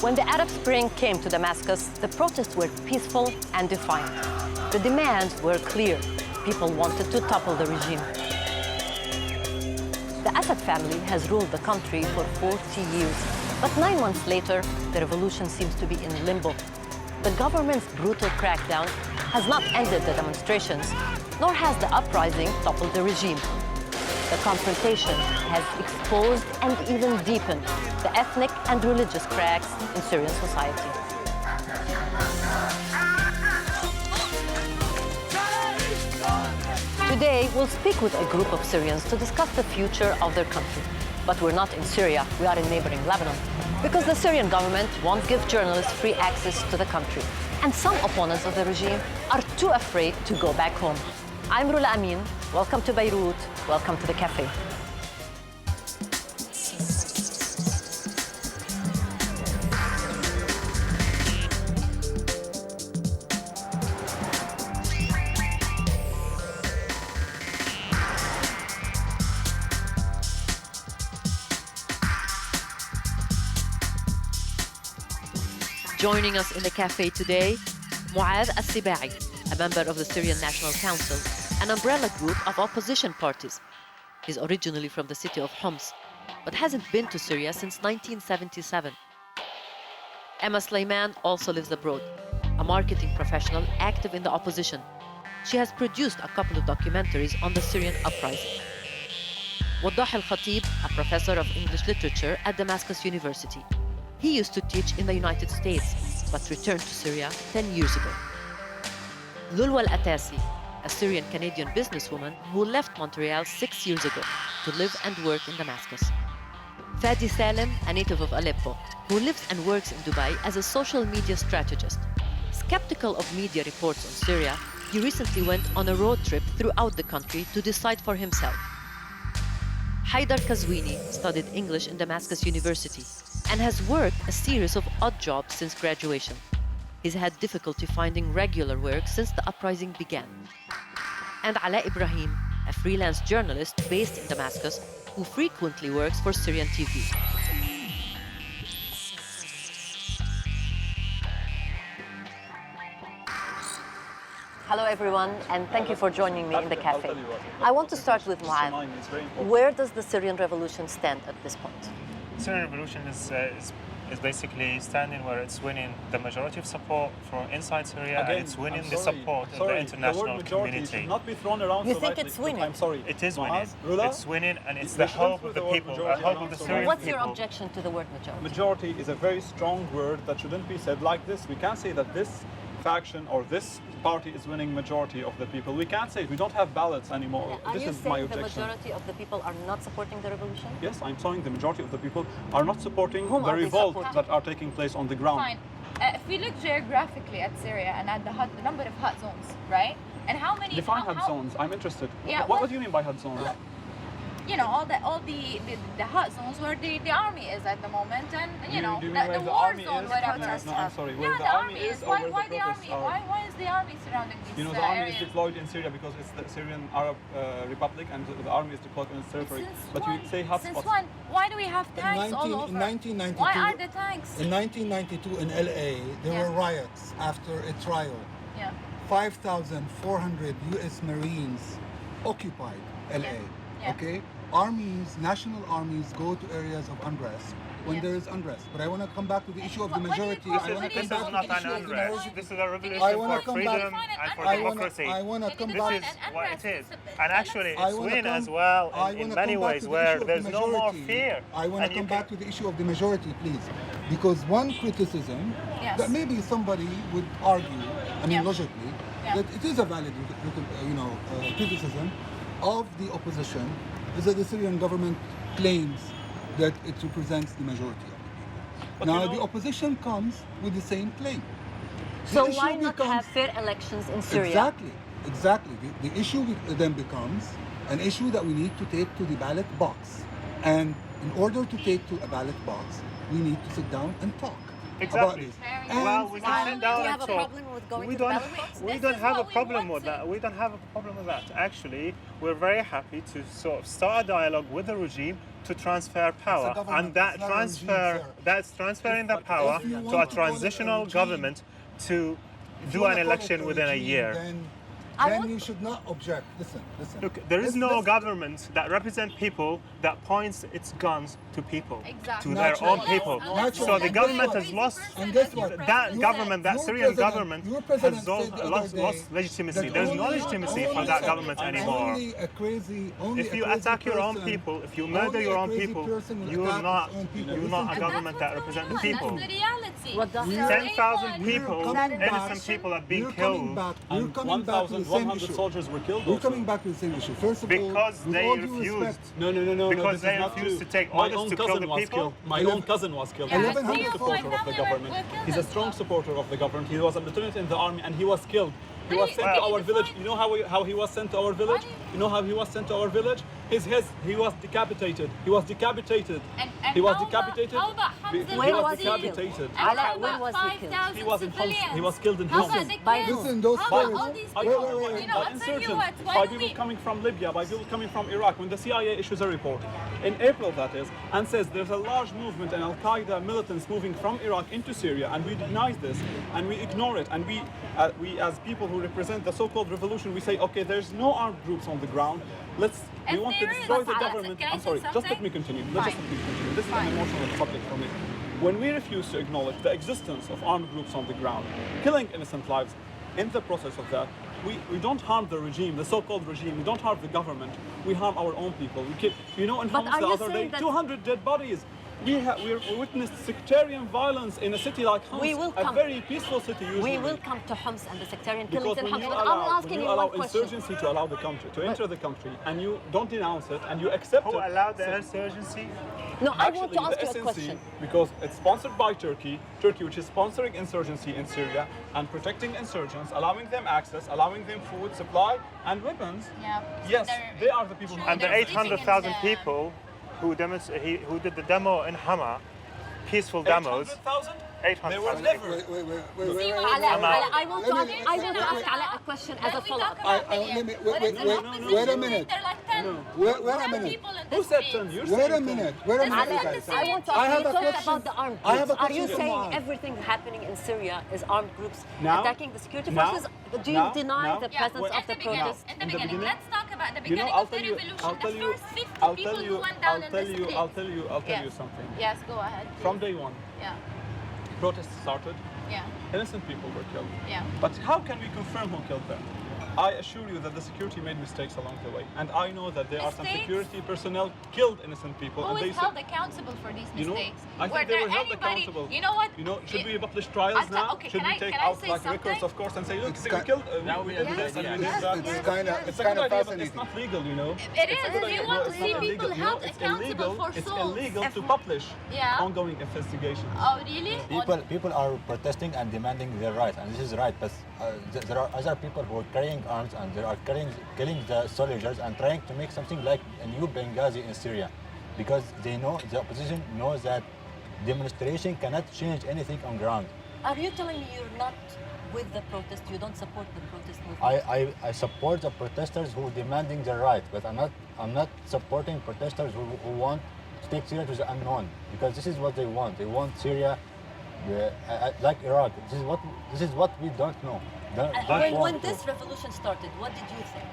When the Arab Spring came to Damascus, the protests were peaceful and defiant. The demands were clear. People wanted to topple the regime. The Assad family has ruled the country for 40 years, but 9 months later, the revolution seems to be in limbo. The government's brutal crackdown has not ended the demonstrations, nor has the uprising toppled the regime. The confrontation has exposed and even deepened the ethnic and religious cracks in Syrian society. Today, we'll speak with a group of Syrians to discuss the future of their country. But we're not in Syria, we are in neighboring Lebanon, because the Syrian government won't give journalists free access to the country. And some opponents of the regime are too afraid to go back home. I'm Rula Amin. Welcome to Beirut. Welcome to the cafe. Joining us in the cafe today, al-Sibaai, a member of the Syrian National Council, an umbrella group of opposition parties. He's originally from the city of Homs, but hasn't been to Syria since 1977. Emma Sleiman also lives abroad, a marketing professional active in the opposition. She has produced a couple of documentaries on the Syrian uprising. al-Khatib, a professor of English literature at Damascus University. He used to teach in the United States, but returned to Syria 10 years ago. Lulwa al-Atasi, a Syrian-Canadian businesswoman who left Montreal 6 years ago to live and work in Damascus. Fadi Salem, a native of Aleppo, who lives and works in Dubai as a social media strategist. Skeptical of media reports on Syria, he recently went on a road trip throughout the country to decide for himself. Haidar Kazwini studied English in Damascus University and has worked a series of odd jobs since graduation. He's had difficulty finding regular work since the uprising began. And Ala Ibrahim, a freelance journalist based in Damascus who frequently works for Syrian TV. Hello everyone, and thank you for joining me in the cafe. I want to start with Mu'ad. Where does the Syrian revolution stand at this point? The Syrian revolution is basically standing where it's winning the majority of support from inside Syria. Again, and it's winning the support of the international community. Should not be thrown around. You think it's winning? I'm sorry. It is winning. It's winning, and it's the hope of the people, the hope of the Syrian people. What's your objection to the word majority? Majority is a very strong word that shouldn't be said like this. We can't say that this faction or this party is winning majority of the people. We can't say it. We don't have ballots anymore. Yeah. Are this you is saying my the objection. majority of the people are not supporting the revolution? Yes, I'm saying the majority of the people are not supporting Whom the are they revolt supporting? that are taking place on the ground. Fine. If we look geographically at Syria and at the number of hot zones, right? And how many... Define hot zones. I'm interested. Yeah, what do you mean by hot zones? You know, all the hot zones where the army is at the moment, and you know, do you the mean war army zone, is? whatever. No, I'm sorry. Where Yeah, the army is, or Why where the army? protests are? Why is the army surrounding these You know, the army areas? is deployed in Syria because it's the Syrian Arab Republic, and the army is deployed on its territory. But you say hotspots. Since when? Why do we have tanks all over? In 1992, Why are the tanks? In 1992 in LA, there Yeah. were riots after a trial. Yeah. 5,400 US Marines occupied LA. Yeah. Okay? Armies, national armies go to areas of unrest when there is unrest. But I want to come back to the issue of the majority. This is not an unrest. This is a revolution wanna for come freedom back- and for I democracy. want to come This back. is what it is. And actually, I it's wanna winning come- as well I in wanna many come back ways to the where issue of there's the no more majority. fear. I want And to you come can- back to the issue of the majority, please. Because one criticism Yes. that maybe somebody would argue, I mean Yeah. logically, Yeah. that it is a valid criticism of the opposition is that the Syrian government claims that it represents the majority of the people. But Now you know- the opposition comes with the same claim. The So issue why not becomes- have fair elections in Syria? Exactly. The issue then becomes an issue that we need to take to the ballot box. And in order to take to a ballot box, we need to sit down and talk. Exactly. this. Well, we can sit down Do you and have a talk. problem with going We to the don't. Belarus? We This don't is have a what we problem with wanted. that. We don't have a problem with that. Actually, we're very happy to sort of start a dialogue with the regime to transfer power, government, and that it's not a regime, transfer, sir. that's transferring the power if you to want a to call it a transitional regime, government to If do you wanna an call it election a within a regime, year. Then you should not object. Listen. Look, there is no Let's- government that represents people that points its guns to people, Exactly. to their own Naturally. people. Naturally. So the And government guess has what? lost. And guess what? That government, that Your Syrian president- government, your president has said the other day lost legitimacy. that There's no only- legitimacy for only that a- government anymore. Only a crazy. Only If a you crazy attack your own person- people, if you murder only your a own crazy people, person will you're attack not his own people. you're Listen not a to me. government that represents the people. That's the reality. What does- So 10,000 anyone- people, coming back- innocent people have been We're coming killed back. We're And coming back to the same 1,100 issue. soldiers were killed We're also. coming back to the same issue. First of all, because with they all due refused. respect, No, Because this they is not refused true. to take My orders own to kill cousin the was people. killed. My own cousin was killed. Yeah, He's a but strong still, supporter my of the family government. were killed He's a as strong well. supporter of the government. He was a lieutenant in the army and he was killed. He was sent to Well- our village. You know how he was sent to our village? You know how he was sent to our village? He was decapitated. He was decapitated. And He was how about- decapitated. how about He Hamza When was was he killed? decapitated. And Ala, how when about was he killed? 5,000 He was in Homs. civilians? He was killed in How Homs. about the By kids? who? Listen, those How about stories- all these By people? wait, You know, by I'll tell you insurgents, what, by when people we... coming from Libya, by people coming from Iraq, when the CIA issues a report, in April that is, and says there's a large movement and al-Qaeda militants moving from Iraq into Syria, and we deny this, and we ignore it, and we as people who represent the so-called revolution, we say, okay, there's no armed groups on the ground, we If want to there is, destroy the can I government. say I'm sorry, just let something? me continue. Fine. Just let me continue. This is Fine. an emotional subject for me. When we refuse to acknowledge the existence of armed groups on the ground, killing innocent lives, in the process of that, we don't harm the regime, the so-called regime. We don't harm the government. We harm our own people. We keep, in But Homs are the you other day, saying that- 200 dead bodies. We witnessed sectarian violence in a city like Homs, We will a come- very peaceful city usually. We will come to Homs and the sectarian killings Because in when Homs. you But I'm allow, asking when you you allow one question. insurgency to allow the country, to enter the country, and you don't denounce it, and you accept Who it. allowed the insurgency? No, I Actually, want to ask the you a SNC, question. because it's sponsored by Turkey, which is sponsoring insurgency in Syria and protecting insurgents, allowing them access, allowing them food, supply, and weapons. Yeah. Yes, They're- they are the people who And the They're living in 800,000 the- people who did the demo in Hama, peaceful demos. 800,000? 800,000 They were people. never. See, Ala, I'm out. I want to ask Ala a question as a Let me follow-up. talk about I- millions. let me- What wait, is the wait, opposition wait a doing? minute. They're like 10. Wait a 10 minute. people in the Who said streets. 10? You're Wait a saying 10. minute. Wait a minute, Ala, guys. I want to I ask have you a talked question. about the armed I have groups. a Are you question. saying Come on. everything happening in Syria is armed groups Now? attacking the security Now? forces? Do you Now? deny Now? the Yeah, presence at of the the beginning, protests? at the In the beginning. beginning? Let's talk about the You beginning know, I'll of the tell you, revolution. I'll tell The you, first 50 I'll people tell you, who went down I'll in tell the you, streets. I'll tell you Yes. something. Yes, go ahead. From please. day one, Yeah, protests started, yeah, innocent people were killed. yeah. But how can we confirm who killed them? I assure you that the security made mistakes along the way, and I know that there are some Mistakes? security personnel killed innocent people, Who and they is held accountable for these you know, mistakes? I think Were they there were held anybody? accountable. You know what? You know, should It- we publish trials now? Okay, Should can we I- take can I out say like records, something? of course, and say, look, It's we ki- killed, Now we we did have this, the and we ideas. did that. It's kind of It's a good idea, but it's fascinating. not legal, you know. It is. It's a good Do you idea, want but to it's see not people illegal. held It's accountable illegal. for It's souls? illegal to publish Yeah. ongoing investigations. Oh, really? People are protesting and demanding their rights, and this is right. But there are other people who are carrying arms and they are killing the soldiers and trying to make something like a new Benghazi in Syria, because they know the opposition knows that demonstration cannot change anything on ground. Are you telling me you're not with the protest? You don't support the protest movement? I support the protesters who are demanding their right, but I'm not supporting protesters who want to take Syria to the unknown, because this is what they want. They want Syria like Iraq. This is what we don't know. When this revolution started, what did you think?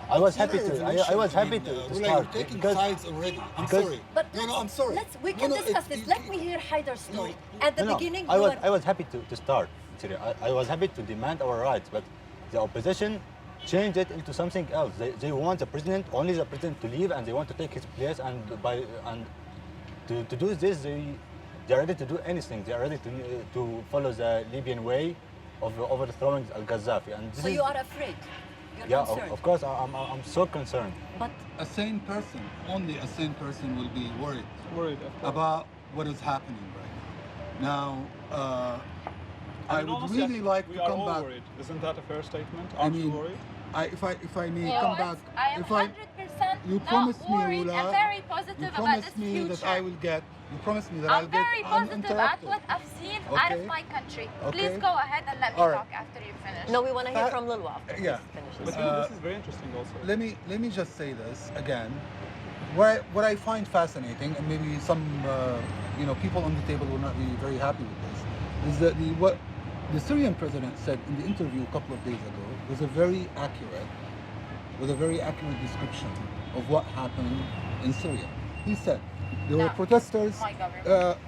I was happy It's not a to. revolution. I was happy mean, to Rula, start you're taking because sides already. I'm because- sorry. But no, I'm sorry. We can No, discuss it's- this. Let me hear Haidar's story. At the beginning, I was happy to start. Syria. I was happy to demand our rights, but the opposition changed it into something else. They want the president, only the president, to leave, and they want to take his place. And to do this, they're ready to do anything. They're ready to follow the Libyan way of overthrowing al-Gaddafi. And this so is, you are afraid. You're yeah, concerned. of course, I'm so concerned. But A sane person, only a sane person will be worried Worried, of course. about what is happening right now. I mean, would honestly, really like we to are come all back. worried. Isn't that a fair statement? I Aren't you mean, worried? if I may Yes, come back, I am if 100% you not promised me, worried. Rula, I'm very you positive about promised this me future. that I will get. You promised me that I'll I'm get very positive at uninterrupted. what I've seen out Okay. of my country. Okay. Please go ahead and let me All right. talk after you finish. No, we want to hear That- from Lulwa after yeah. this finishes. But you know, this is very interesting also. Let me just say this again. What I find fascinating, and maybe some people on the table will not be very happy with this, is that what the Syrian president said in the interview a couple of days ago was a very accurate description of what happened in Syria. He said there were No. protesters. My government.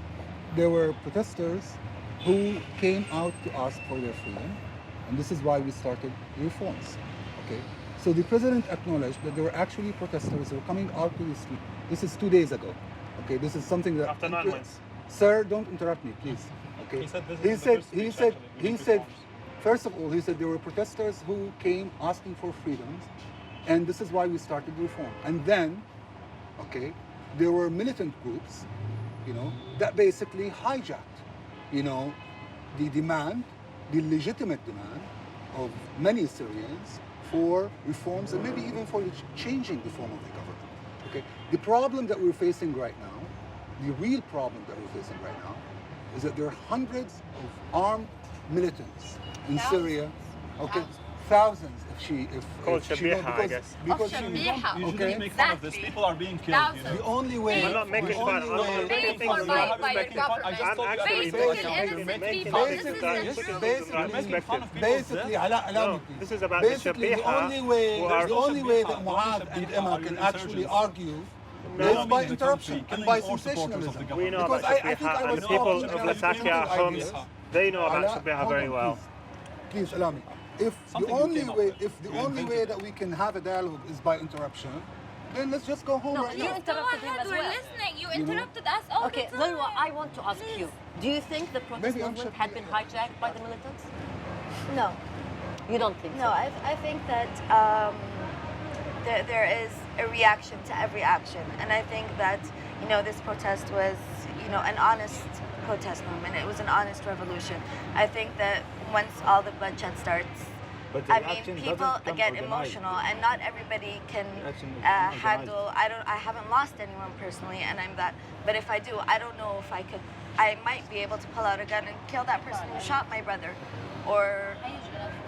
There were protesters who came out to ask for their freedom, and this is why we started reforms. Okay, so the president acknowledged that there were actually protesters who were coming out to the street. This is 2 days ago. Okay, this is something that After 9 months. Sir, don't interrupt me, please. Okay. He said this he is the said first he speech, said actually, he with said reforms. first of all, he said there were protesters who came asking for freedoms, and this is why we started reform. And then, okay, there were militant groups, that basically hijacked, the demand, the legitimate demand of many Syrians for reforms and maybe even for changing the form of the government. Okay, the problem that we're facing right now, the real problem that we're facing right now, is that there are hundreds of armed militants in Syria. Okay, thousands. Called if she Shabiha, I because, guess. because Of she Shabiha. You Okay. shouldn't make fun of this. Exactly. People are being killed. You know. the only way I'm not making the fun. only I'm way- not making Paid fun. for I'm by not your respecting. government. I just told you I'm actually after Basically, making innocent making people. fun. This is Basically, the Put truth. it basically, in making fun of perspective. people's Basically, death. allow me No, please. this is about the Basically, the Shabiha only way, who are- the only way that Shabiha, Muad don't and Shabiha Emma are can your actually insurgents. argue No. is by In the interruption country, and killing by all supporters of the sensationalism. We know Because about I think I Shabiha, and was the people talking of and I was Latakia, thinking Homs, ideas. they know about Ala- Shabiha hold very on, well. Please allow me. If Something the you only came up way, with. if the You only way invented that we can have a dialogue is by interruption, then let's just go home No, right you now. Go interrupted him ahead, as we're well. listening. You You know? interrupted us all Okay, the time. Lulwa, I want to ask you, do you think the protest Maybe I'm movement Shabiha. had been hijacked by the militants? No, You don't think no. so? I think that there is a reaction to every action, and I think that this protest was an honest protest movement. It was an honest revolution. I think that once all the bloodshed starts, But the I mean, reaction people doesn't come get organized. emotional, and not everybody can Reaction is unorganized. handle. I haven't lost anyone personally, and I'm that. But if I do, I don't know if I could. I might be able to pull out a gun and kill that person who shot my brother, or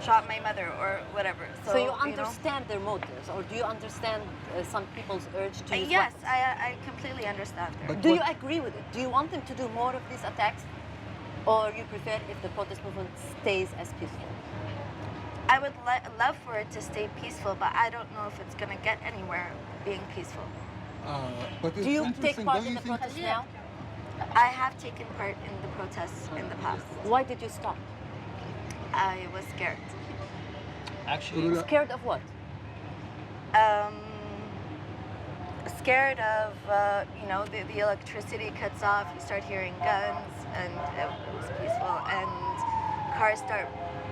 shot my mother, or whatever. So you know, understand their motives, or do you understand some people's urge to use yes, weapons? I completely understand. But Do you what- agree with it? Do you want them to do more of these attacks? Or you prefer if the protest movement stays as peaceful? I would love for it to stay peaceful, but I don't know if it's going to get anywhere being peaceful. But it's Do you take interesting, part don't in you the think? protest now? I have taken part in the protests in the past. Why did you stop? I was scared. Actually, Scared of what? Scared of, the electricity cuts off, you start hearing guns, and it was peaceful, and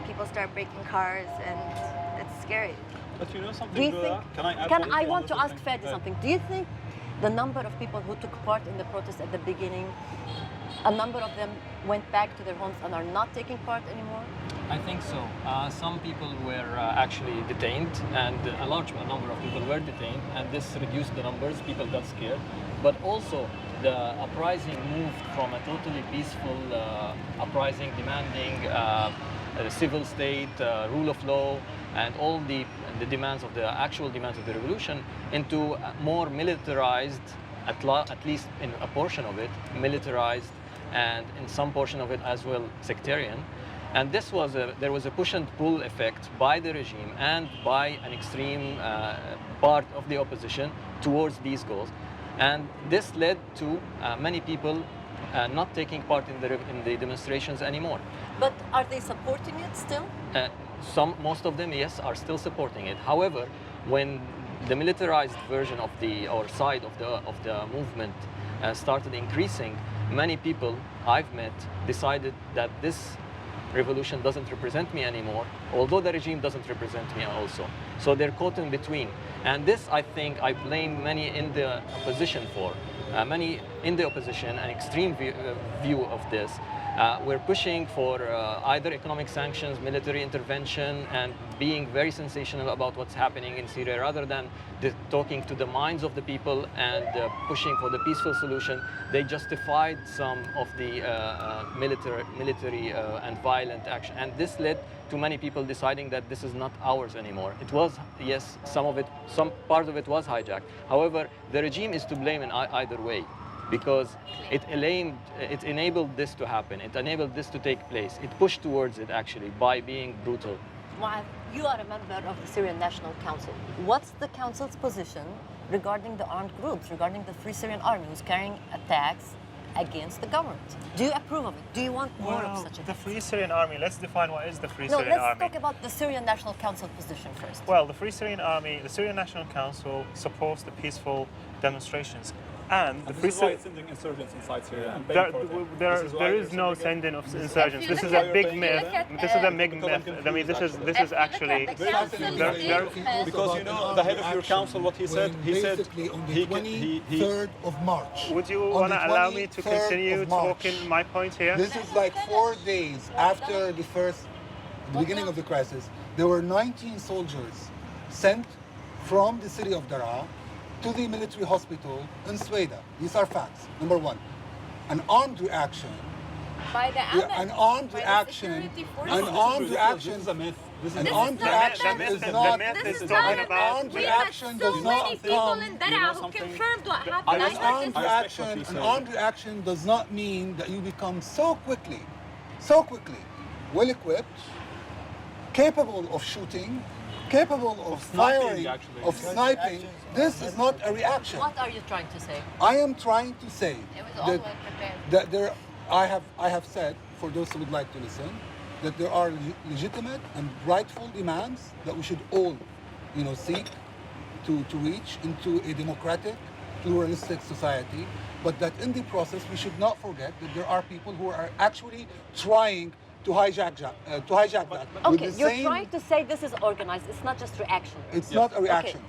people start breaking cars, and it's scary. But you know something, Do you Dora? think? Can I add Can something? I Yeah, want to let's ask listen. Fadi something? Do you think the number of people who took part in the protest at the beginning, a number of them went back to their homes and are not taking part anymore? I think so. Some people were actually detained, and a large number of people were detained, and this reduced the numbers. People got scared, but also the uprising moved from a totally peaceful uprising demanding a civil state, rule of law, and all the demands of the actual demands of the revolution into a more militarized, at least in a portion of it, militarized, and in some portion of it as well sectarian. And this was there was a push and pull effect by the regime and by an extreme part of the opposition towards these goals. And this led to many people not taking part in the demonstrations anymore. But are they supporting it still? Most of them, yes, are still supporting it. However, when the militarized version of our side of the movement started increasing, many people I've met decided that this revolution doesn't represent me anymore, although the regime doesn't represent me also. So they're caught in between. And this, I think, I blame many in the opposition for. Many in the opposition, an extreme view of this, We're pushing for either economic sanctions, military intervention, and being very sensational about what's happening in Syria rather than talking to the minds of the people and pushing for the peaceful solution. They justified some of the military and violent action. And this led to many people deciding that this is not ours anymore. It was, yes, some part of it was hijacked. However, the regime is to blame in either way, because it enabled this to happen. It enabled this to take place. It pushed towards it, actually, by being brutal. Mu'adh, you are a member of the Syrian National Council. What's the council's position regarding the armed groups, regarding the Free Syrian Army who's carrying attacks against the government? Do you approve of it? Do you want more of such a The Free Syrian Army, let's define what is the Free No, Syrian let's Army. talk about the Syrian National Council position first. Well, the Free Syrian Army, the Syrian National Council supports the peaceful demonstrations. And the Free This is why Syrian... it's sending insurgents inside Syria. And There is no sending of insurgents. This is a big myth. This is a big myth. I mean, this is actually... Because you know, the head of your council, what he said, basically on the 23rd of March. Would you On want the to allow me to 23rd continue of March. talking my point here? This is like 4 days after the beginning of the crisis. There were 19 soldiers sent from the city of Daraa to the military hospital in Sweden. These are facts. Number one, an armed reaction. By the An armed by the reaction. security An forces. armed reaction. This is a myth. This is An a armed myth. reaction myth- is the not. myth This is is talking not- about... armed We had reaction so does many not people come. in Daraa who something? confirmed what I happened. respect- I Armed just- I respect what reaction, he an said. armed reaction does not mean that you become so quickly, well equipped, capable of shooting, capable of sniping, firing, actually. of sniping. This is not a reaction. What are you trying to say? I am trying to say It was all that, well prepared. that there, I have said, for those who would like to listen, that there are legitimate and rightful demands that we should all, seek to reach into a democratic, pluralistic society, but that in the process we should not forget that there are people who are actually trying to hijack that. with Okay, the you're same- trying to say this is organized. It's not just reaction. It's not a reaction.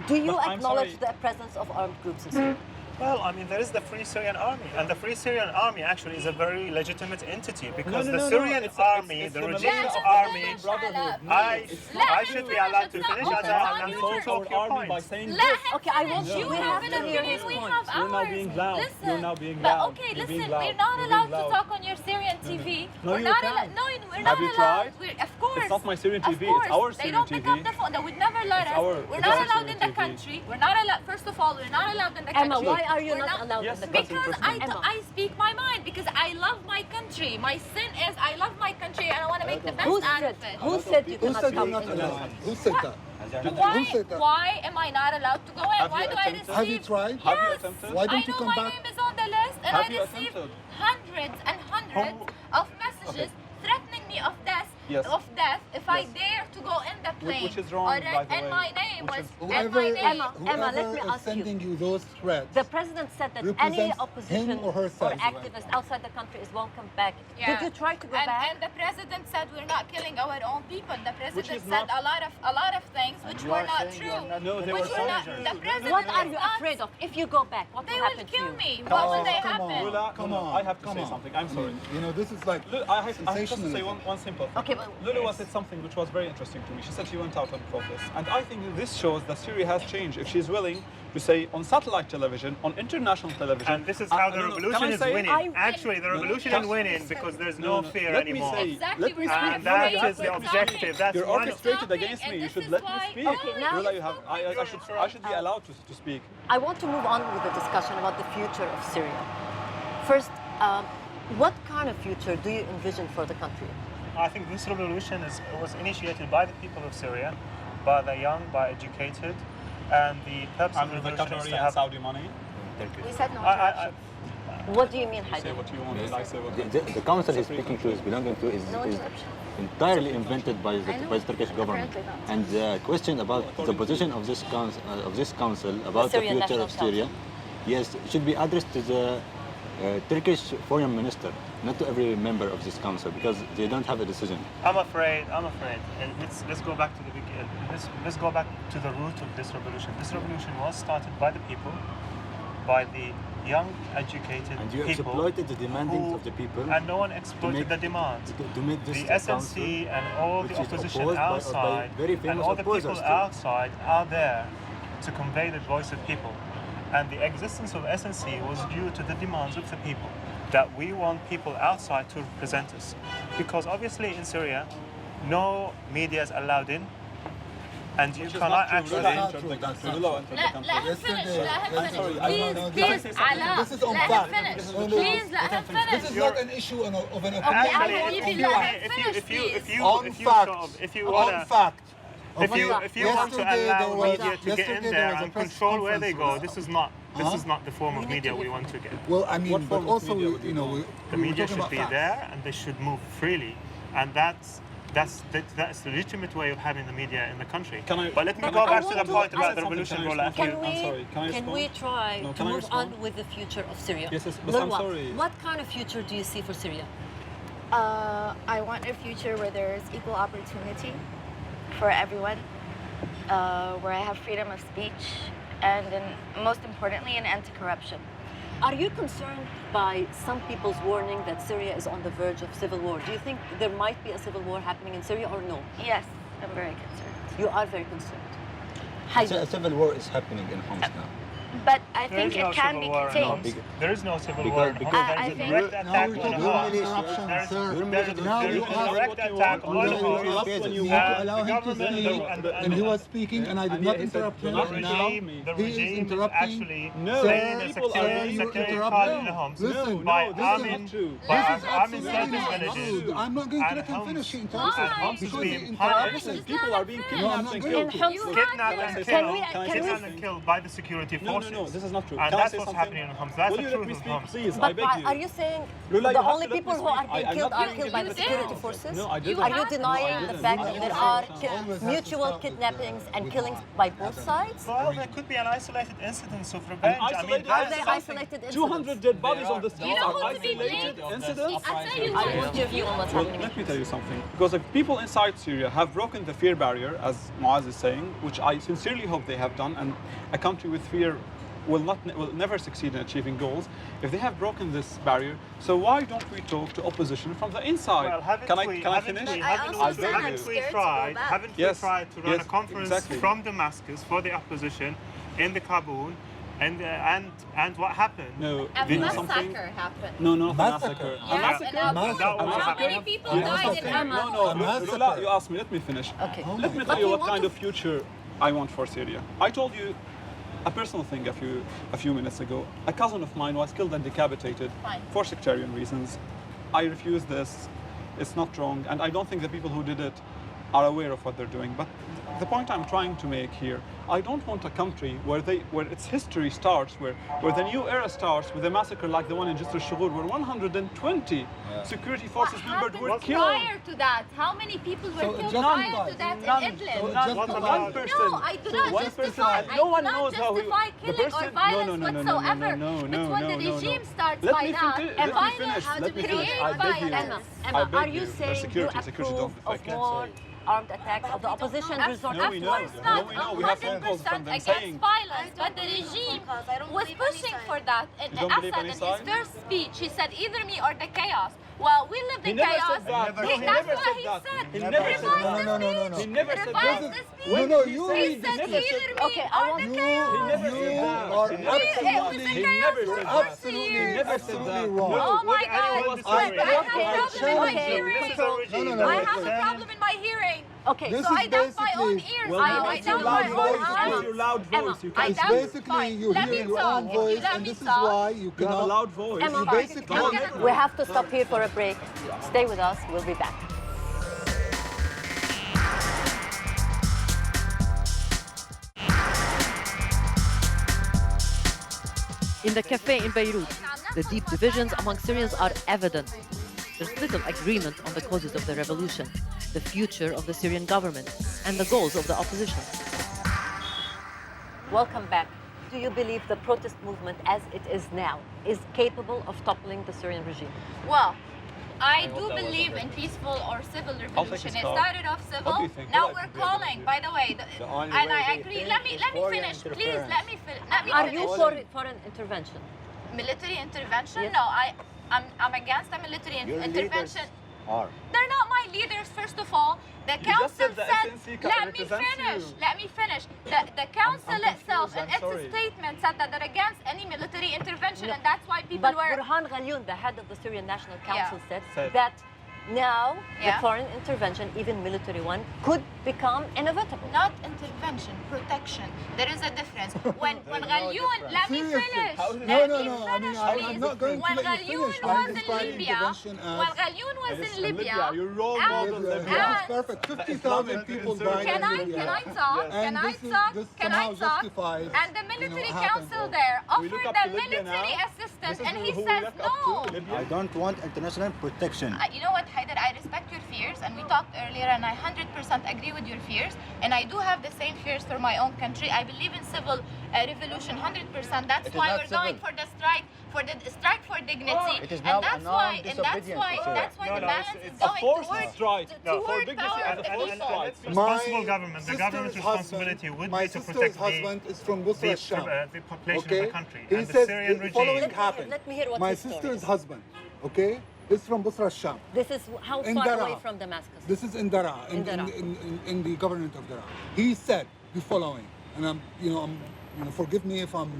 Do you But I'm acknowledge sorry. the presence of armed groups in Syria? Well, I mean, there is the Free Syrian Army, and the Free Syrian Army actually is a very legitimate entity because the Syrian army, the regime's army, I should be allowed to finish as I'm Insult talk our your army by point. saying Let this. him Okay, I finish. want You we have have an to hear opinion, his we point. have You're now ours. being loud. Listen. You're now being But loud. okay, You're being listen, loud. we're not You're allowed being to loud. talk on your Syrian TV. No, We're you not can. allowed. No, we're Have not you allowed. tried? Of course. It's not my Syrian Of TV, course. it's our They Syrian don't pick TV. up the phone. They would never let It's us. our- We're it's not our allowed Syrian in the TV. country. We're not allowed. First of all, we're not allowed in the Emma, country. why are you We're not allowed Yes, in the because country? Because Emma. I speak my mind because I love my country. My sin is I love my country and I want to make the best Who out said, of it. who said you Who cannot said you're come not in? allowed? Who said that? Why, said that? why am I not allowed to go in? Have Why you do I attempted? receive? Have you tried? Have you Yes. attempted? Why I don't you know come my back? name is on the list and Have I you received attempted? hundreds and hundreds of messages threatening me of death. Yes. If I dare to go in the plane. Which is wrong, Alright, by the and way. my name Which was is- and Whoever, my name. Emma, let whoever me is ask you. sending you those threats, The president said that any Represents opposition him or herself. activist outside the country is welcome back. Yeah. Did you try to go and, back? And the president said we're not killing our own people. The president is said not- a lot of things which you were are not saying true. you are not- No, they which were were not. soldiers. The president What are is you not- afraid of? If you go back, what They will will happen to kill you? me. Come What on, will they come happen? on. Lula, Come no, on. I have to come say on. something. I'm sorry. This is like Look, I have just to say sensationalism. one simple thing. Okay, but Lulu said something which was very interesting to me. She said she went out on protest. And I think this shows that Syria has changed. If she's willing to say on satellite television, on international television. And this is how the can revolution I is say- winning. Actually, the revolution is winning because there's no fear Let me anymore. say, Exactly, let me we're speak. And that We're is the stopping. objective. That's You're one. orchestrated Stopping, against and me. You this should is let me why- speak. Okay, now- Lula, I should be allowed to speak. I want to move on with the discussion about the future of Syria. First, what kind of future do you envision for the country? I think this revolution was initiated by the people of Syria, by the young, by educated, and the purpose of And the with the revolution is Qatari to and have... Saudi money. We said no I- interruption. What do you mean, Say Haider? what you want, and I say what The council he's speaking to, is belonging to, is entirely invented by the Turkish government. Apparently not. And the question about the position of this council about the Syrian future National of Syria, yes, should be addressed to the Turkish foreign minister, not to every member of this council, because they don't have a decision. I'm afraid, and let's go back to the beginning. Let's go back to the root of this revolution. This revolution was started by the people, by the young, educated And you people. exploited the demanding who- of the people. And no one exploited the demands. To make this The council, SNC and all which the is opposition opposed by outside very and famous all the people opposers too. outside are there to convey the voice of people. And the existence of SNC was due to the demands of the people, that we want people outside to represent us. Because obviously in Syria, no media is allowed in, and you cannot actually... Let him finish. Please, Ala, This is on let fact. him finish. No, no. Please let him finish. This is not an issue of an opinion. Actually, I if will you let want, him finish, if you On want fact. if you want to Yesterday allow there was- media to get yesterday in there there was a and press control where they go, conference. this is not the form of media we want to get. Well, I mean, What but form of also, media would you you know, want? The we were media talking should about be facts. there and they should move freely, and that's the legitimate way of having the media in the country. Can I- But let me But go I back to want the to point ask about the something. revolution Can I roll out. respond? Can we, I'm sorry, can I can we respond? try No, to can I move on respond? with the future of Syria? Yes, yes, but I'm Lulwa, sorry. what kind of future do you see for Syria? I want a future where there's equal opportunity for everyone, where I have freedom of speech, and most importantly, an end to corruption. Are you concerned by some people's warning that Syria is on the verge of civil war? Do you think there might be a civil war happening in Syria or no? Yes, I'm very concerned. You are very concerned. A Haider, civil war is happening in Homs now. But I There think is no it can civil be war in contained. Homs. There is no civil Because- war in because- Homs. I There is a think- direct Now attack we're on talking Homs. about interruption, There is sir. a Now direct you attack on allow Homs. you to allow him to speak, and he was speaking, and I did And not he said, interrupt him. "Do not And now interrupt me." The he is regime is interrupting. actually No, playing a people are being sectarian interrupted. card in Homs Listen, by no, this is arming not true. by This is arming absolutely certain not villages. true. I'm not going to And let him Homs- finish. He and interrupted Homs is because he being interrupted. punished. People are being No, I'm kidnapped not and going killed. to. Kidnapped and Can we- killed, can we- kidnapped and killed by the security No, forces. no, this is not true. And Can I that's say what's something? happening in Homs. That's Will the you let truth me of speak, Homs. please? I but beg you. are you saying Lula, you the have only to let people me who are speak. being I'm killed not are being killed by the kidnapped. security forces? No, I didn't. Are you No, I denying the didn't. fact No, that I there didn't. are Always have to mutual start with kidnappings and with killings violence. by both sides? Well, there could be an isolated incidence of revenge. I mean, isolated Are that's they something- isolated 200 incidents? dead bodies on the You street know are who to be isolated blamed? incidents. I tell you I what. want your view on what's Well, happening. let me tell you something. Because if people inside Syria have broken the fear barrier, as Muaz is saying, which I sincerely hope they have done, and a country with fear will never succeed in achieving goals, if they have broken this barrier, so why don't we talk to opposition from the inside? Well, haven't Can I we finish? I also said I'm haven't we scared to go tried? back. Haven't we Yes, tried to run yes, a conference exactly. from Damascus for the opposition in the Kabul, and what happened? No, A did something? massacre happened. No, not a Massacre. massacre. Yeah, and That was how happened. many people Yeah, died in massacre. Hamas? No, A massacre. Lula, you asked me. Let me finish. Okay. Let me But tell you you what want kind to- of future I want for Syria. I told you a personal thing a few minutes ago. A cousin of mine was killed and decapitated Fine. for sectarian reasons. I refuse this. It's not wrong, and I don't think the people who did it are aware of what they're doing. But the point I'm trying to make here, I don't want a country where its history starts, where the new era starts with a massacre like the one in Jisr al-Shughur, where 120 security What forces members happened were killed. prior to that? How many people were So killed justify. prior to that None. in Idlib? So Not justify. one person. No, I do not One justify. person. No one I do knows not how he. justify The killing person. or violence no, whatsoever. no, but when the regime starts Let by me that, finish. and Let me violence finish. has Let to me create finish. I beg you. violence. Emma, beg are you you. There's saying security, you security, approve don't of fake it. more armed attacks of the opposition resort No, to we Of know. course No, not. we know. We have phone calls from 100% them against saying. violence, but the regime Because I don't was believe any pushing side. for that. And You don't believe Assad, any in his side? first speech, he said either me or the chaos. Well, we lived He in never chaos. said that. No, he That's never what said he that. said. He never said Revise that. the No. He speech. never said Revise that. the speech. No, no, He you said- He read said the never speech. either me Okay, I or want- the He chaos. never You said that. are He never It said was that. a He chaos never for said months that. and Absolutely, years. never said that. absolutely wrong. Oh my Would anyone God! disagree? I have a problem in my challenge you. hearing. This is a regime. No. I have a problem in my hearing. Okay, This So is I doubt my own basically- ears. Well, I it's your doubt loud my voice. own It's eyes. your loud Emma, voice. You I can't. It's doubt- basically fine. you Let hear me your talk. own If you voice, let and me this is talk. why you You have a cannot. loud voice. Emma, You basically. we have to stop here for a break. Stay with us. We'll be back. In the cafe in Beirut, the deep divisions among Syrians are evident. There's little agreement on the causes of the revolution, the future of the Syrian government, and the goals of the opposition. Welcome back. Do you believe the protest movement as it is now is capable of toppling the Syrian regime? Well, I hope do that was believe already. in peaceful or civil take revolution. his It call. started off What civil. do you think? Now What we're I could be able to calling. do? By the way, The only and way I to agree. think Let me is foreign finish, please. interference. Let me Are you finish. for an intervention? Military intervention? Yes. No, I'm against a military Your intervention. leaders are. They're not my leaders, first of all. The just council said the said, SNC let me represents finish, you. let me finish. The council confused, itself, in I'm its sorry. statement, said that they're against any military intervention, No. and that's why people But were... Burhan Ghalioun, the head of the Syrian National Council, Said. said that now the Yeah. foreign intervention, even military one, could become inevitable. Not intervention, protection. There is a difference. When no Ghalioun, difference. let me Seriously. finish. How is it- No, Let no, me no. I mean, finish, I'm please. not going to When let you Ghalioun finish. was I'm in describing Libya, intervention when as Ghalioun was Yes, in Libya, your role and- model Libya. Libya. This is and- perfect. The 50,000 Islamic people insurgency. died Can I in Libya. talk? Yes. Can And I this is- talk? this Can somehow I talk? justifies, And the military what happened. council there We offered look up the to Libya military now. assistance, This is and he who we says look up to, no. Libya. I don't want international protection. You know what, Haider, I respect your fears, and we talked earlier, and I 100% agree with your fears, and I do have the same fears for my own country. I believe in civil revolution 100%. That's It is why not we're going civil. for the strike, for dignity. It is and now that's a why, non-disobedience, sir. that's why No, the no, balance it's is a going forced toward strike. No, for toward dignity power and of the a forced people. strike. Responsible government. The government's sister's responsibility husband- would my be to sister's protect husband is from Busra Sham. the population Okay? of the country. He And the says Syrian the following regime. happened. Let me hear what My his story sister's is. husband, okay, is from Busra Sham. This is how In far Daraa. away from Damascus? This is in Daraa, In Daraa. in the government of Daraa. He said the following, and forgive me if I'm,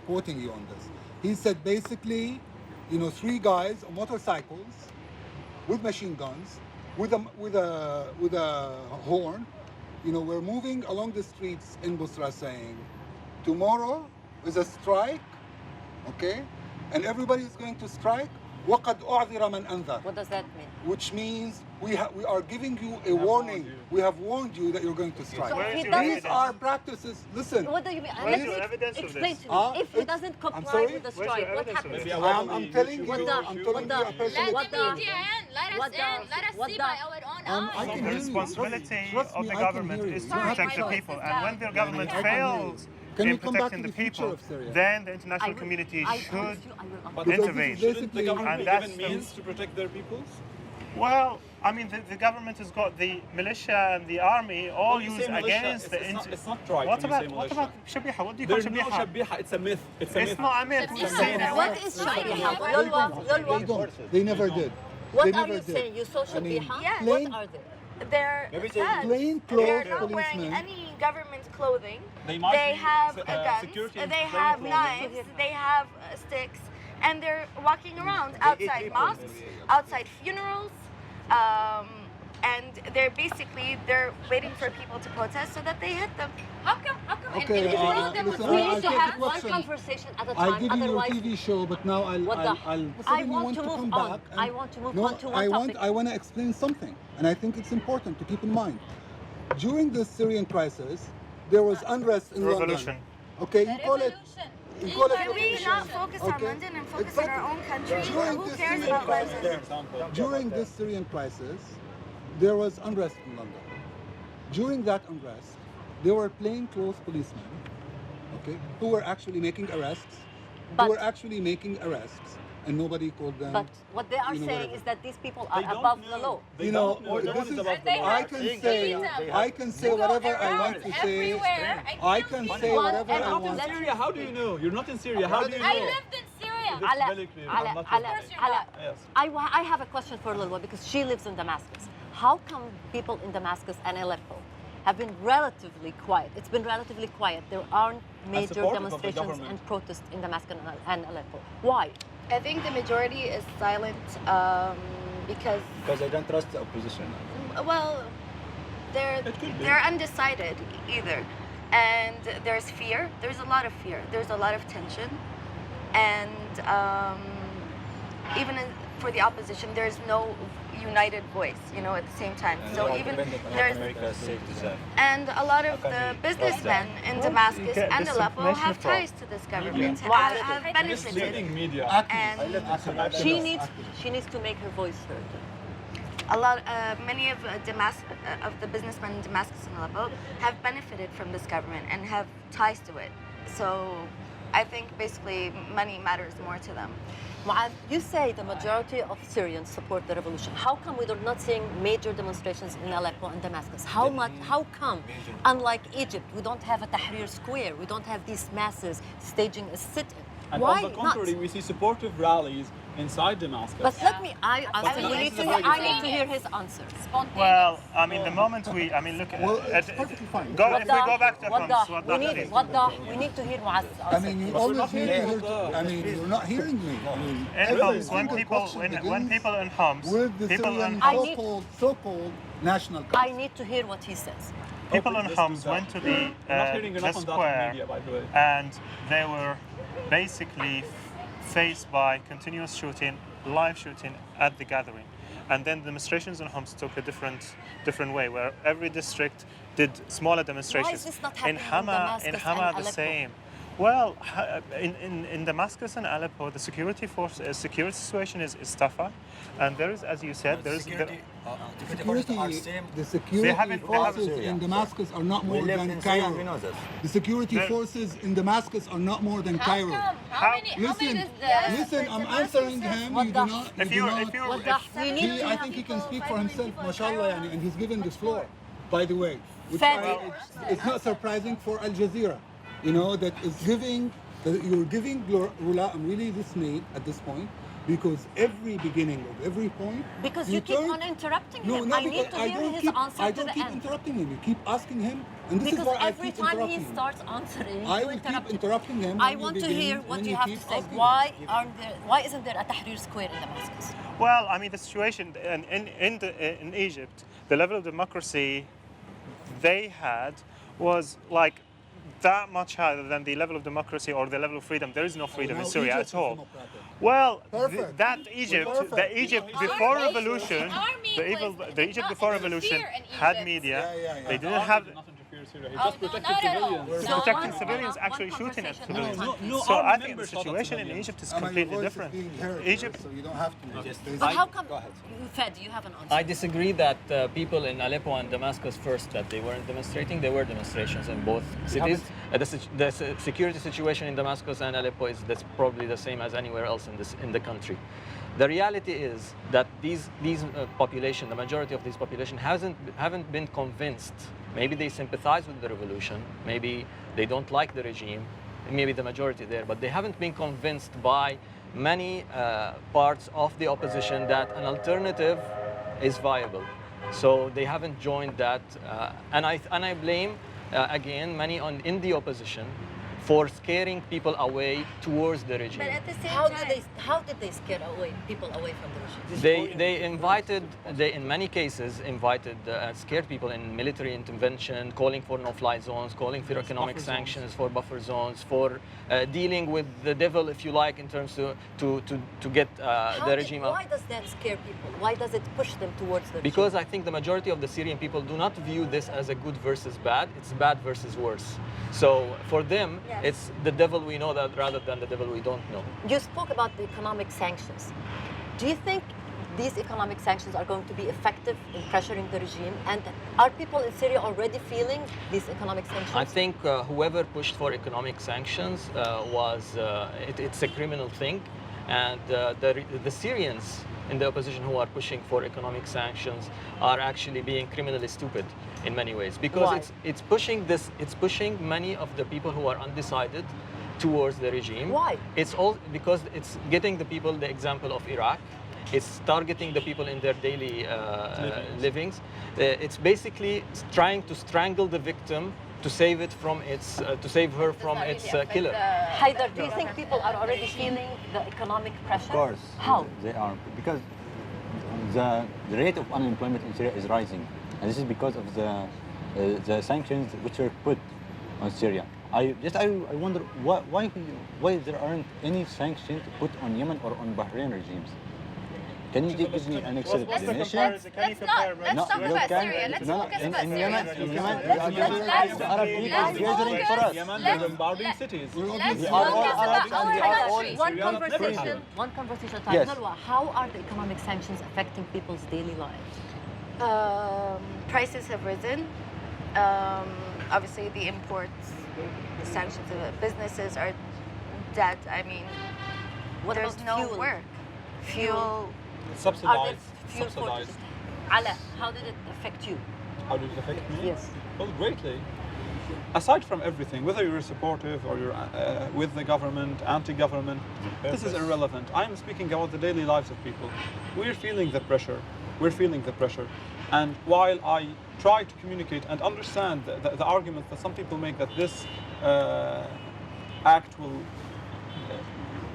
quoting you on this. He said basically, three guys on motorcycles with machine guns, with a horn, we're moving along the streets in Busra saying, tomorrow is a strike, okay, and everybody is going to strike. وَقَدْ أُعْذِرَ مَنْ أَنذَرَ. What does that mean? Which means we are giving you a warning. We have warned you that you're going to strike. So Where if is he your doesn't, evidence? These are practices. Listen, what do you mean? Where's Let your me evidence of explain this? to me. If he it's- doesn't I'm comply sorry? with the Where's your strike, what evidence of happens? this? I'm telling you, What the- I'm telling what you the- a person Let What the the- media in. Let us what in. the- Let us what see the- by our own I eyes. can The hear you. responsibility Trust of me, the I can government hear you. is You to don't have protect to the shout. people. And when the government I can hear you. fails Can in we come back protecting to the the future people, of Syria? then the international I- community I should. promise you I will But Because intervene. this is shouldn't the basically, government And be that's given means to protect their peoples? Well, I mean, the government has got the militia and the army all When you used say militia, against the. it's not right What when you say about militia. shabiha? What do you call There's no shabiha? shabiha, it's a myth. It's a It's myth. not a myth. Shabiha. It's saying that- What is Shabiha? Lulwa, they Lulwa. don't. They never did. What They are never you did. saying? You saw I mean, Shabiha? yes. What plain- are they? They're Maybe thugs. plain They're clothes not wearing policemen. any government clothing. They might They be, have uh, security guns. in They plain have clothing. knives. They have sticks, and they're walking around eat outside people. mosques, outside funerals, and they're waiting for people to protest so that they hit them. How come Okay, in all the listen, We I'll need to take have the one question. conversation at a I'll time. give you your Otherwise, TV show, but now I'll What the- I suddenly want to move come on. back. I want to move no, on to one topic. I want to explain something, and I think it's important to keep in mind. During the Syrian crisis, there was unrest in Revolution. London. Okay, you call it. You call it Can we not focus on Okay. London and focus Exactly. on our own country? During Who this cares Syrian about crisis, London? During this Syrian crisis, there was unrest in London. During that unrest, there were plainclothes policemen, okay, who were actually making arrests, and nobody called them. but what they are you know, saying whatever. is that these people are They don't above know. the law. They You know, don't know. No this one is is- above the They law. have I can to say, freedom. I can say You go whatever I around want to say. everywhere and I kill can people. say whatever and I not In want. Let Syria, how do you know? You're not in Syria. How do you know? I lived in Syria. This is Ala- very clear. Ala- I'm not Ala- listening. Ala- Yes. I have a question for Lulwa because she lives in Damascus. How come people in Damascus and Aleppo have been relatively quiet? It's been relatively quiet. There aren't major supportive of the demonstrations government. and protests in Damascus and Aleppo. Why? I think the majority is silent because, Because I don't trust the opposition. well, It could be. they're undecided either, and there's fear. There's a lot of fear. There's a lot of tension, and even for the opposition, there's no united voice, at the same time. And So they are even dependent on there's America's safety zone. and a lot of How can the we trust businessmen them? in Where do you Damascus get and this Aleppo information have from? ties to this government, Why? have benefited, Misleading media. and She needs to make her voice heard. many of the businessmen in Damascus and Aleppo have benefited from this government and have ties to it. So I think basically money matters more to them. Mu'adh, you say the majority of Syrians support the revolution. How come we're not seeing major demonstrations in Aleppo and Damascus? How come, unlike Egypt, we don't have a Tahrir Square, we don't have these masses staging a sit-in? And Why on the contrary, not? we see supportive rallies inside Damascus. But let me, I need to hear his answer. Well, I mean, the moment we, I mean, look, Well, it's perfectly fine. if we go back to Homs, we need to hear Muaz's I answer. mean, you But we're always not hear hearing me. it. I mean, you're not hearing me. I mean, in every Homs, single question when begins people in Homs, with the people Syrian in I need- so-called national I council. need to hear what he says. people in Let's do Homs that. went to the We're not hearing enough on that in square, media, by the way. and they were basically faced by continuous shooting, live shooting at the gathering. And then demonstrations in Homs took a different way, where every district did smaller demonstrations. this not in happening in Hama, Damascus and the Aleppo? same. Well, in Damascus and Aleppo, the security situation is tougher, and there is, as you said, there is. Security, the They security haven't- forces Syria. in Damascus are not We more lived than in Syria and we Cairo. know this. The security There- forces in Damascus are not more than Cairo. Listen, listen, I'm answering him. You do not. If You you, do if not. you, if, He, I think he can speak for himself, mashallah, yani, and he's given this floor, by the way. Which Fadi. it's not surprising for Al Jazeera, you know, that is giving, that you're giving, Rula, I'm really dismayed at this point, because every beginning of every point, Because you keep on interrupting no, him. not I need because to hear his answer I to don't the keep end. interrupting him. You keep asking him, and this Because is why every I keep time he interrupting him. starts answering, I you will keep interrupt him. interrupting him. I when want he to begins, hear when what he you have to keeps say. asking him. Why isn't there a Tahrir Square in Damascus? well, I mean, the situation in Egypt, the level of democracy they had was like that much higher than the level of democracy or the level of freedom. There is no freedom in now Syria Egypt at all. is democratic. Well, Perfect. that Egypt, Perfect. the Egypt before revolution, the Egypt before revolution had media. Yeah. They didn't have. Did not interfere Syria. He Oh, just no, protected not at all. civilians. So protecting one- civilians, one actually shooting at conversation at a civilians. time. No So army I think the members shot at situation in civilians. Egypt is I mean, completely your voice is different. being heard, Egypt, so you don't have to. But how come, Go ahead. Fed, you have an answer. I disagree that people in Aleppo and Damascus first that they weren't demonstrating. There were demonstrations in both cities. The security situation in Damascus and Aleppo is that's probably the same as anywhere else in the country. The reality is that these population, the majority of this population, haven't been convinced. Maybe they sympathize with the revolution. Maybe they don't like the regime. Maybe the majority there, but they haven't been convinced by many parts of the opposition that an alternative is viable. So they haven't joined that, and I blame again many in the opposition for scaring people away towards the regime. But at the same How time, did they scare people away from the regime? They in many cases invited, scared people in military intervention, calling for no-fly zones, calling for economic buffer sanctions, for buffer zones, for dealing with the devil, if you like, in terms to get the regime out. Why does that scare people? Why does it push them towards the regime? Because I think the majority of the Syrian people do not view this as a good versus bad. It's bad versus worse. So for them, Yes. it's the devil we know that rather than the devil we don't know. You spoke about the economic sanctions. Do you think these economic sanctions are going to be effective in pressuring the regime? And are people in Syria already feeling these economic sanctions? I think whoever pushed for economic sanctions it's a criminal thing, and the Syrians in the opposition who are pushing for economic sanctions are actually being criminally stupid in many ways, because Why? it's pushing many of the people who are undecided towards the regime. Why? It's all because it's getting the people the example of Iraq. It's targeting the people in their daily livings. It's basically trying to strangle the victim to save her from its killer. Haidar, do you think people are already feeling the economic pressure? Of course. How? They are. Because the rate of unemployment in Syria is rising. And this is because of the sanctions which were put on Syria. I wonder why there aren't any sanctions put on Yemen or on Bahrain regimes. Can you give me an explanation? Let's talk about Syria. Let's focus about Syria. Yemen, the Arab people are gathering for us. Yemen, they're bombarding cities. Let's We are all focus Arabs about and we our are all country. One conversation at a time. Yes. Nalwa, how are the economic sanctions affecting people's daily lives? prices have risen. Obviously, the imports, the sanctions of businesses are dead. I mean, What there's about no fuel? work. Fuel. Subsidized. fuel Subsidized. Ala, how did it affect you? How did it affect me? Yes. Well, greatly. aside from everything, whether you're supportive or you're with the government, anti-government, this is irrelevant. I'm speaking about the daily lives of people. We're feeling the pressure. We're feeling the pressure. And while I try to communicate and understand the arguments that some people make that this act will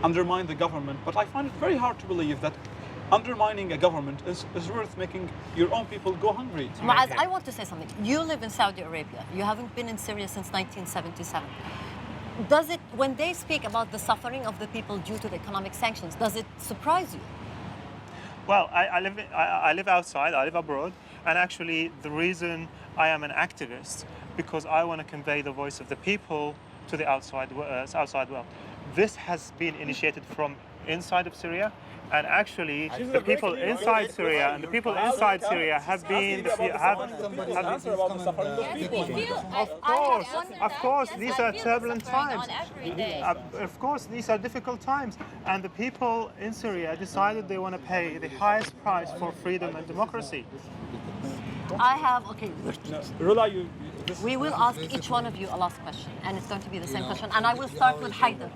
undermine the government, but I find it very hard to believe that undermining a government is worth making your own people go hungry. Muaz, I want to say something. You live in Saudi Arabia. You haven't been in Syria since 1977. Does it, when they speak about the suffering of the people due to the economic sanctions, does it surprise you? Well, I live outside, I live abroad, and actually the reason I am an activist, because I want to convey the voice of the people to the outside world. This has been initiated from inside of Syria, and actually the people inside Syria and the people inside Syria have been of course these are turbulent times. Of course these are difficult times, and the people in Syria decided they want to pay the highest price for freedom and democracy. I have, okay, Rula, we will ask each one of you a last question, and it's going to be the same question, and I will start with Haider.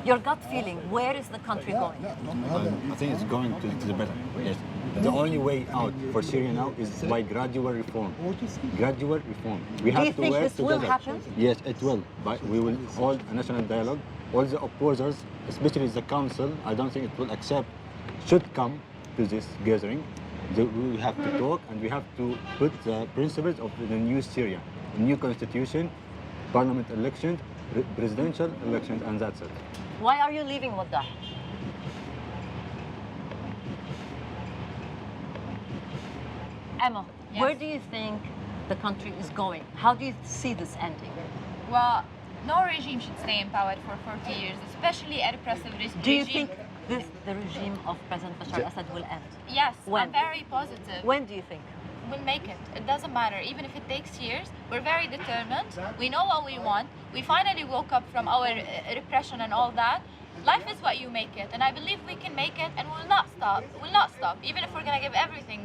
Your gut feeling, where is the country going? I think it's going to the better. Yes. The only way out for Syria now is by gradual reform. Gradual reform. We have Do you to think work this together. will happen? Yes, it will. But we will hold a national dialogue. All the opposers, especially the council, I don't think it will accept, should come to this gathering. We have to talk, and we have to put the principles of the new Syria, a new constitution, parliament elections, presidential elections, and that's it. Why are you leaving Waddah? Emma, Yes. where do you think the country is going? How do you see this ending? Well, no regime should stay in power for 40 years, especially a repressive regime. Do you think the regime of President Bashar al-Assad will end? Yes, When? I'm very positive. When do you think? We'll make it. It doesn't matter. Even if it takes years, we're very determined. We know what we want. We finally woke up from our repression and all that. Life is what you make it, and I believe we can make it, and we'll not stop. We'll not stop. Even if we're gonna give everything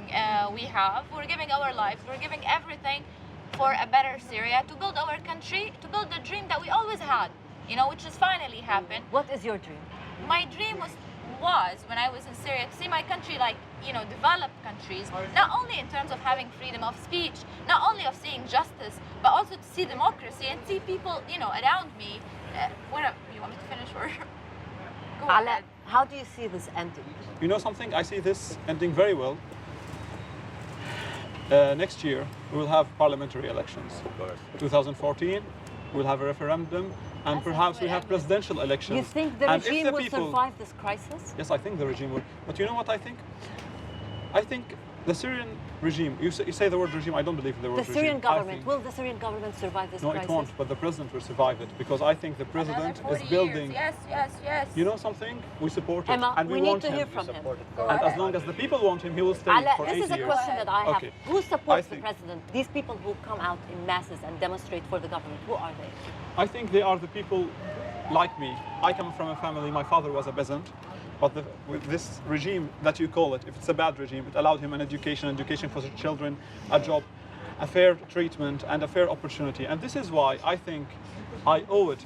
we have, we're giving our lives, we're giving everything for a better Syria, to build our country, to build the dream that we always had, you know, which has finally happened. What is your dream? My dream was when I was in Syria to see my country like, you know, developed countries, not only in terms of having freedom of speech, not only of seeing justice, but also to see democracy and see people, you know, around me. You want me to finish or? Go Ala, ahead. how do you see this ending? You know something? I see this ending very well. Next year, we will have parliamentary elections. 2014, we'll have a referendum, and perhaps we have presidential elections. You think the And if regime the will people- survive this crisis? Yes, I think the regime will. But you know what I think? I think the Syrian regime, you say the word regime, I don't believe in the word The regime. Syrian I government, think- will the Syrian government survive this No, crisis? it won't, but the president will survive it, because I think the president Another is 40 building. years. Yes. You know something? We support it, Emma, and we we need want to him. hear from him. And as long as the people want him, he will stay Ala, for this 8 is a years. question that I have. Okay. Who supports the think- president? These people who come out in masses and demonstrate for the government, who are they? I think they are the people like me. I come from a family, my father was a peasant, but with this regime that you call it, if it's a bad regime, it allowed him an education for his children, a job, a fair treatment, and a fair opportunity. And this is why I think I owe it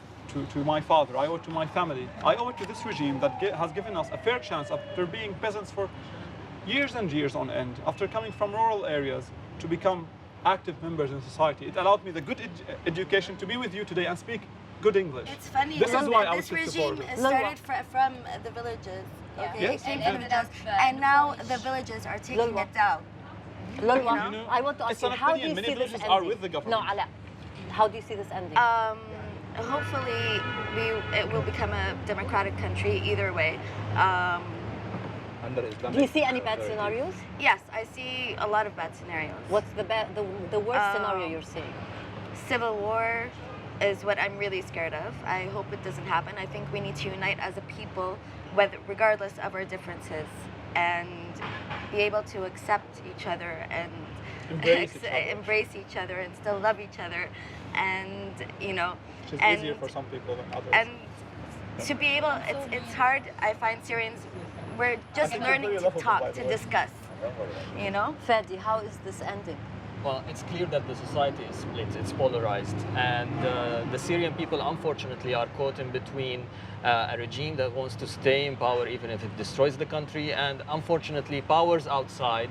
to my father, I owe it to my family, I owe it to this regime that has given us a fair chance after being peasants for years and years on end, after coming from rural areas to become active members in society. It allowed me the good education to be with you today and speak good English. It's funny. This is why I this would regime support it. started from the villages, okay, Yes. individuals, and now the villages are taking Lulwa. it down. Lulwa, You know, I want to ask it's you, an how do opinion. you Many see this villages ending? are with the government. No, Ala, how do you see this ending? Hopefully, it will become a democratic country either way. Do you see any bad scenarios? Yes, I see a lot of bad scenarios. What's the worst scenario you're seeing? Civil war is what I'm really scared of. I hope it doesn't happen. I think we need to unite as a people, regardless of our differences, and be able to accept each other and embrace each other and still love each other, and you know, Which is and easier for some people than others. and to be able, it's hard. I find Syrians, we're just learning to talk, to discuss, you know. Fadi, how is this ending? Well, it's clear that the society is split, it's polarized, and the Syrian people, unfortunately, are caught in between a regime that wants to stay in power even if it destroys the country, and unfortunately, powers outside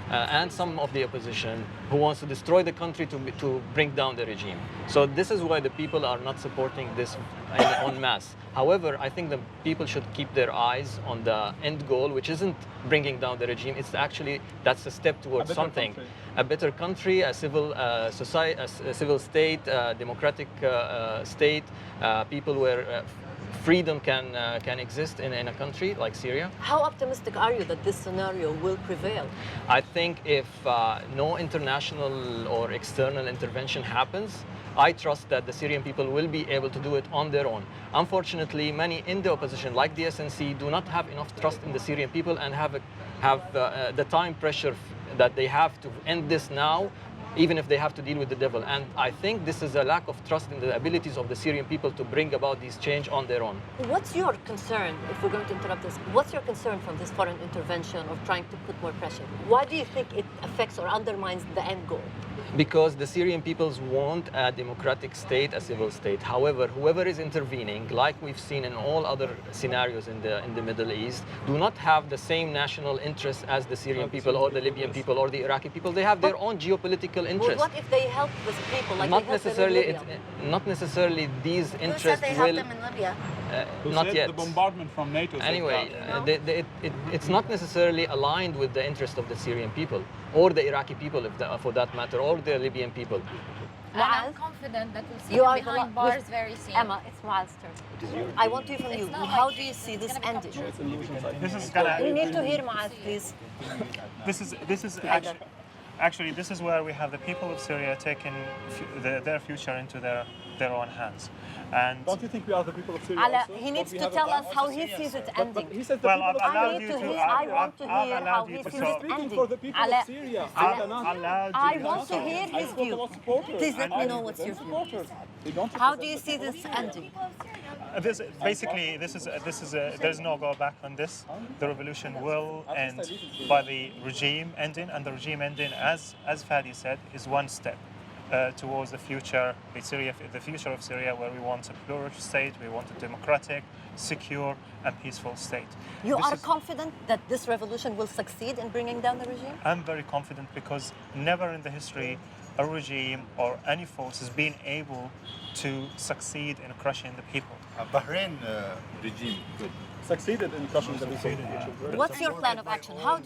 and some of the opposition who wants to destroy the country to bring down the regime. So this is why the people are not supporting this en masse. However, I think the people should keep their eyes on the end goal, which isn't bringing down the regime. It's actually, that's a step towards something. A better country, a civil society, a civil state, a democratic state, people where freedom can exist in a country like Syria. How optimistic are you that this scenario will prevail? I think if no international or external intervention happens, I trust that the Syrian people will be able to do it on their own. Unfortunately, many in the opposition, like the SNC, do not have enough trust in the Syrian people and have the time pressure that they have to end this now, even if they have to deal with the devil. And I think this is a lack of trust in the abilities of the Syrian people to bring about these change on their own. What's your concern, if we're going to interrupt this, what's your concern from this foreign intervention of trying to put more pressure? Why do you think it affects or undermines the end goal? Because the Syrian peoples want a democratic state, a civil state. However, whoever is intervening, like we've seen in all other scenarios in the Middle East, do not have the same national interests as the Syrian people or the Libyan people or the Iraqi people. They have their own geopolitical interests. Well, what if they help these people like not they helped them in necessarily, Libya? not necessarily these interests Who said they helped will. them in Libya? Not said yet. The bombardment from NATO. said Anyway, that. it's not necessarily aligned with the interest of the Syrian people or the Iraqi people, for that matter, or the Libyan people. And I'm confident that we'll see You him are behind bars very soon. Emma, it's Miles' turn. I want to hear from you. not How like do you this. see It's this gonna ending? become This is gonna. We need to hear Miles, please. This is actually this is where we have the people of Syria taking their future into their own hands, and Don't you think we are the people of Syria Ala, also? he needs Don't we to have tell a- us how he sees it ending. He said the Well, people of I've Syria. allowed you to. I want to I've hear allowed how you he to sees He's it talk. speaking ending. for the people Ala, of Syria. I've Ala, allowed I you want to hear I his spoke view. about supporters. Please let me I- know what's then your view. supporters. They don't How do you represent see this ending? There's no go back on this. The revolution will end by the regime ending, and the regime ending, as Fadi said, is one step towards the future, the future of Syria, where we want a plural state, we want a democratic, secure, and peaceful state. You This are is- confident that this revolution will succeed in bringing down the regime? I'm very confident because never in the history a regime or any force has been able to succeed in crushing the people. Bahrain regime could. succeeded in crushing the people. What's your plan of action? How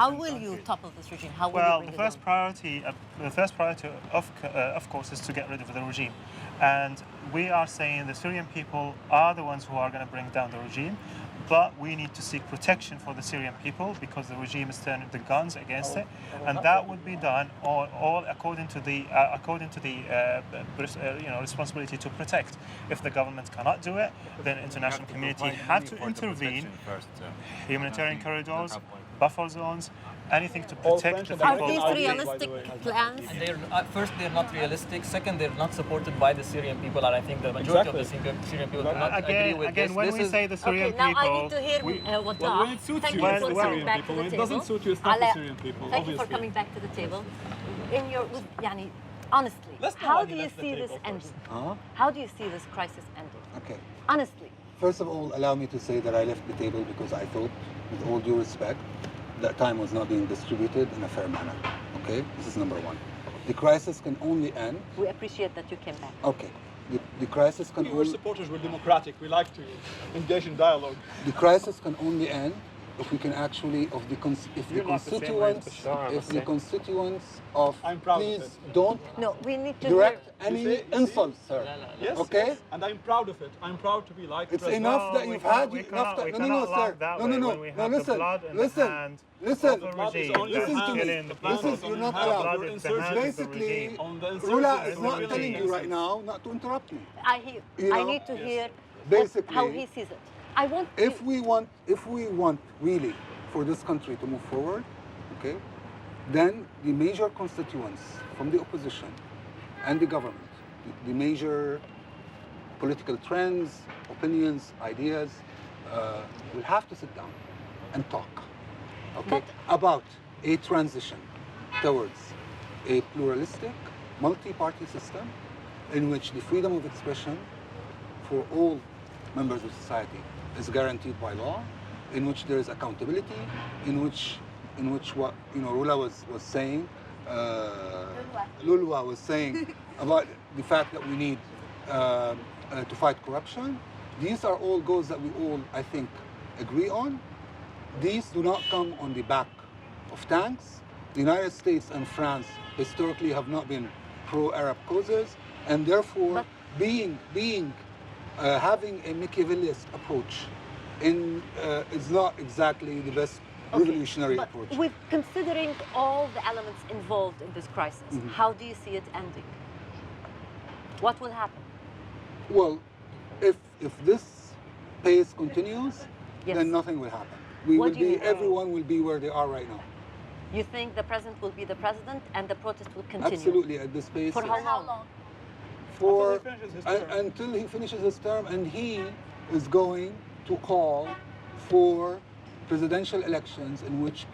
will you topple this regime? How will Well, you the bring it first priority, of course, is to get rid of the regime, and we are saying the Syrian people are the ones who are going to bring down the regime, but we need to seek protection for the Syrian people because the regime is turning the guns against it, and that would be done all according to the responsibility to protect. If the government cannot do it, then international community have to intervene. Humanitarian corridors, buffer zones, anything to protect the down? Are people. these by the realistic way. plans? First, they're not realistic. Second, they're not supported by the Syrian people, and I think the majority of the Syrian people do not agree with Again, this. when This we is- say the Syrian Okay, now people, I need to hear what Well, when it suits Thank you, you it's for the coming Syrian back people. to When the it table. doesn't suit you, it's not the Ala, Syrian people, Thank you for obviously. coming back to the table. In your, honestly, Let's know how why do he you left the see this table ending? Huh? How do you see this crisis ending? Okay. Honestly. First of all, allow me to say that I left the table because I thought, with all due respect, that time was not being distributed in a fair manner. Okay? This is number one. The crisis can only end. We appreciate that you came back. Okay. The crisis can Your only. supporters were democratic. We like to engage in dialogue. The crisis can only end if we can actually, if the You're not the same way as Bashar, if the Hussein. constituents of, I'm proud of please it. don't No, we need to direct hear. any see? insults, sir. Yes. Okay? Yes, and I'm proud of it. I'm proud to be like It's President. enough that we you've cannot- had we enough cannot- time. we No, cannot sir. allow that No, way no, when we no, have the listen. blood in the Listen. hand Listen. of the blood is regime on your that's Listen to me. killing the This people. is- You're not have allowed. your Blood in the hands of the Basically, regime. On the Rula insurgency, is not regime. telling you right now not to interrupt me. I You know? need to hear Basically, how he sees it. I want If we want really for this country to move forward, okay, then the major constituents from the opposition and the government, the major political trends, opinions, ideas, will have to sit down and talk, okay, about a transition towards a pluralistic, multi-party system in which the freedom of expression for all members of society is guaranteed by law, in which there is accountability, in which what Rula was saying, Lulwa was saying about the fact that we need to fight corruption. These are all goals that we all, I think, agree on. These do not come on the back of tanks. The United States and France historically have not been pro-Arab causes, and therefore having a Machiavellian approach is not exactly the best revolutionary approach. With considering all the elements involved in this crisis, how do you see it ending? What will happen? Well, if this pace continues, then nothing will happen. Everyone will be where they are right now. You think the president will be the president and the protest will continue? Absolutely, at this pace. For how long? Until he finishes his term, and he is going to call for presidential elections in which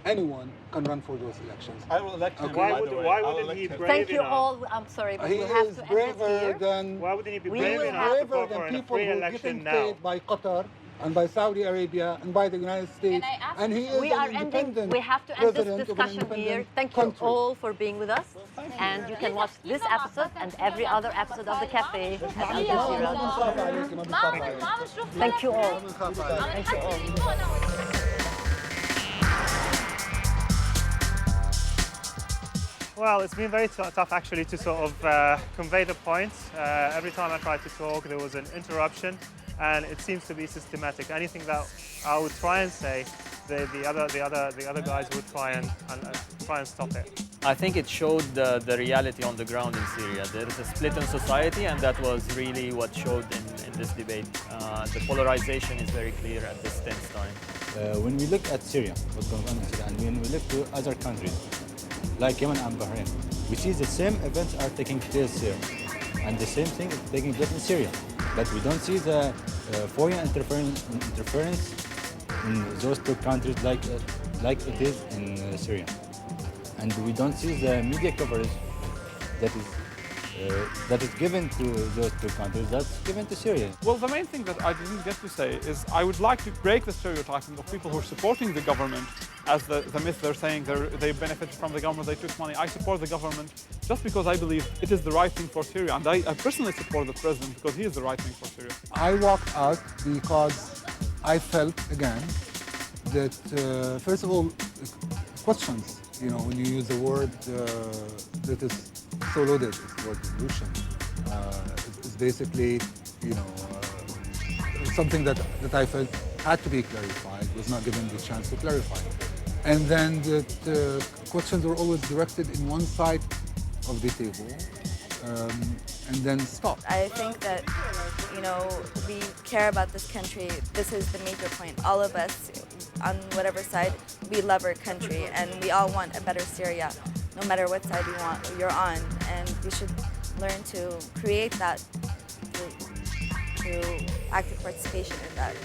anyone can run for those elections. I will elect him. Why wouldn't he be brave Thank you enough? all. I'm sorry, but He we have is to end it here. Why wouldn't he be He brave is enough to braver go for than a people free who are election getting now? paid by Qatar and by Saudi Arabia and by the United States. I ask And he is We an are ending. independent We have to end president this of an discussion here. independent Thank you country. all for being with us. And you can watch this episode and every other episode of The Cafe at Al Jazeera. Thank you all. Thank you all. Well, it's been very tough actually to sort of convey the points. Every time I tried to talk, there was an interruption, and it seems to be systematic. Anything that I would try and say, the other guys would try and stop it. I think it showed the reality on the ground in Syria. There is a split in society, and that was really what showed in this debate. The polarization is very clear at this tense time. When we look at Syria, what's going on in Syria, and when we look to other countries, like Yemen and Bahrain, we see the same events are taking place here, and the same thing is taking place in Syria. But we don't see the foreign interference in those two countries like it is in Syria. And we don't see the media coverage that is given to those two countries, that's given to Syria. Well, the main thing that I didn't get to say is I would like to break the stereotyping of people who are supporting the government as the myth they're saying they benefited from the government, they took money. I support the government just because I believe it is the right thing for Syria. And I personally support the president because he is the right thing for Syria. I walked out because I felt, again, that, first of all, questions. When you use a word that is so loaded, it's the word revolution. It's basically, something that I felt had to be clarified, was not given the chance to clarify. And then the questions were always directed in one side of the table, and then stopped. I think that, we care about this country. This is the major point. All of us, on whatever side, we love our country, and we all want a better Syria, no matter what side you're on. And we should learn to create that through active participation in that,